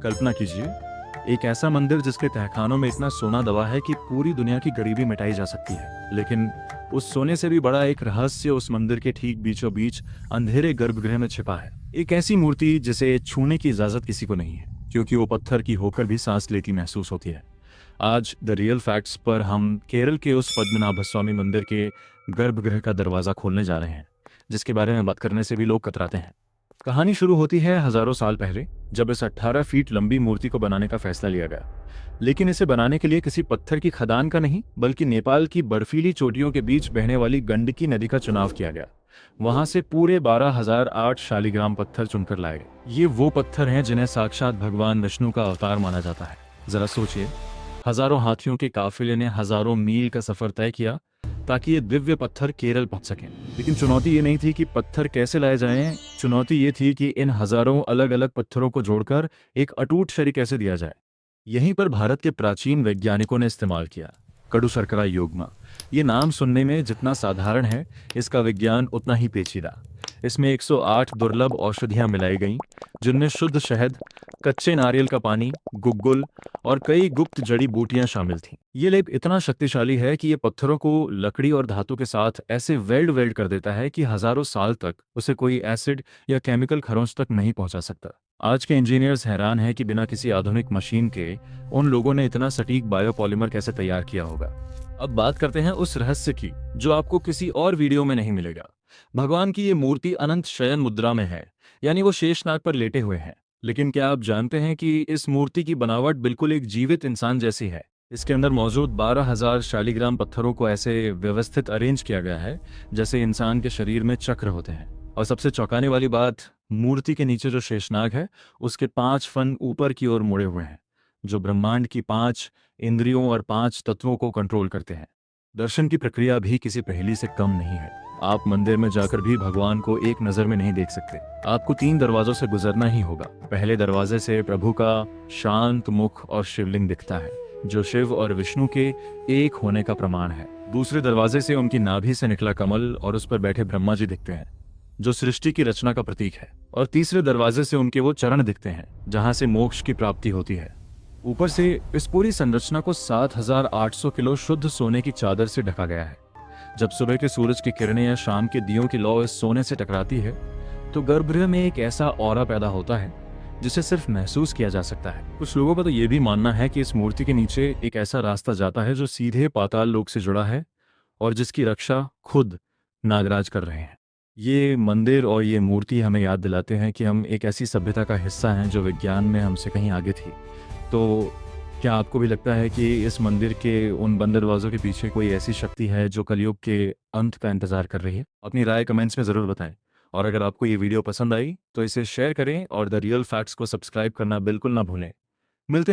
कल्पना कीजिए, एक ऐसा मंदिर जिसके तहखानों में इतना सोना दबा है कि पूरी दुनिया की गरीबी मिटाई जा सकती है। लेकिन उस सोने से भी बड़ा एक रहस्य उस मंदिर के ठीक बीचों बीच अंधेरे गर्भगृह में छिपा है। एक ऐसी मूर्ति जिसे छूने की इजाजत किसी को नहीं है, क्योंकि वो पत्थर की होकर भी सांस लेती महसूस होती है। आज द रियल फैक्ट्स पर हम केरल के उस पद्मनाभ स्वामी मंदिर के गर्भगृह का दरवाजा खोलने जा रहे हैं, जिसके बारे में बात करने से भी लोग कतराते हैं। कहानी शुरू होती है हजारों साल पहले, जब इस 18 फीट लंबी मूर्ति को बनाने का फैसला लिया गया। लेकिन इसे बनाने के लिए किसी पत्थर की खदान का नहीं, बल्कि नेपाल की बर्फीली चोटियों के बीच बहने वाली गंडकी नदी का चुनाव किया गया। वहां से पूरे 12,008 शालिग्राम पत्थर चुनकर लाए गए। ये वो पत्थर हैं जिन्हें साक्षात भगवान विष्णु का अवतार माना जाता है। जरा सोचिए, हजारों हाथियों के काफिले ने हजारों मील का सफर तय किया ताकि ये दिव्य पत्थर केरल पहुंच सकें। लेकिन चुनौती ये नहीं थी कि पत्थर कैसे लाए जाएं, चुनौती ये थी कि इन हजारों अलग अलग पत्थरों को जोड़कर एक अटूट शरीर कैसे दिया जाए। यहीं पर भारत के प्राचीन वैज्ञानिकों ने इस्तेमाल किया कड़ू शर्करा युग्म। ये नाम सुनने में जितना साधारण है, इसका विज्ञान उतना ही पेचीदा। इसमें 108 दुर्लभ औषधियां मिलाई गईं, जिनमें शुद्ध शहद, कच्चे नारियल का पानी, गुग्गुल और कई गुप्त जड़ी बूटियां शामिल थीं। ये लेप इतना शक्तिशाली है कि ये पत्थरों को लकड़ी और धातु के साथ ऐसे वेल्ड कर देता है कि हजारों साल तक उसे कोई एसिड या केमिकल खरोंच तक नहीं पहुंचा सकता। आज के इंजीनियर्स हैरान हैं कि बिना किसी आधुनिक मशीन के उन लोगों ने इतना सटीक बायोपॉलिमर कैसे तैयार किया होगा। अब बात करते हैं उस रहस्य की जो आपको किसी और वीडियो में नहीं मिलेगा। भगवान की ये मूर्ति अनंत शयन मुद्रा में है, यानी वो शेषनाग पर लेटे हुए हैं। लेकिन क्या आप जानते हैं कि इस मूर्ति की बनावट बिल्कुल एक जीवित इंसान जैसी है? इसके अंदर मौजूद 12,000 शालिग्राम पत्थरों को ऐसे व्यवस्थित अरेंज किया गया है जैसे इंसान के शरीर में चक्र होते हैं। और सबसे चौंकाने वाली बात, मूर्ति के नीचे जो शेषनाग है उसके 5 फन ऊपर की ओर मुड़े हुए हैं, जो ब्रह्मांड की 5 इंद्रियों और 5 तत्वों को कंट्रोल करते हैं। दर्शन की प्रक्रिया भी किसी पहेली से कम नहीं है। आप मंदिर में जाकर भी भगवान को एक नजर में नहीं देख सकते। आपको 3 दरवाजों से गुजरना ही होगा। पहले दरवाजे से प्रभु का शांत मुख और शिवलिंग दिखता है, जो शिव और विष्णु के एक होने का प्रमाण है। दूसरे दरवाजे से उनकी नाभि से निकला कमल और उस पर बैठे ब्रह्मा जी दिखते हैं, जो सृष्टि की रचना का प्रतीक है। और तीसरे दरवाजे से उनके वो चरण दिखते हैं जहां से मोक्ष की प्राप्ति होती है। ऊपर से इस पूरी संरचना को 7,800 किलो शुद्ध सोने की चादर से ढका गया है। जब सुबह के सूरज की किरणें या शाम के दियों की लौ इस सोने से टकराती है तो गर्भगृह में एक ऐसा ऑरा पैदा होता है जिसे सिर्फ महसूस किया जा सकता है। कुछ लोगों का तो ये भी मानना है कि इस मूर्ति के नीचे एक ऐसा रास्ता जाता है जो सीधे पाताल लोक से जुड़ा है और जिसकी रक्षा खुद नागराज कर रहे हैं। ये मंदिर और ये मूर्ति हमें याद दिलाते हैं कि हम एक ऐसी सभ्यता का हिस्सा हैं जो विज्ञान में हमसे कहीं आगे थी। तो क्या आपको भी लगता है कि इस मंदिर के उन बंद दरवाजों के पीछे कोई ऐसी शक्ति है जो कलयुग के अंत का इंतजार कर रही है? अपनी राय कमेंट्स में ज़रूर बताएं। और अगर आपको ये वीडियो पसंद आई तो इसे शेयर करें और द रियल फैक्ट्स को सब्सक्राइब करना बिल्कुल ना भूलें। मिलते हैं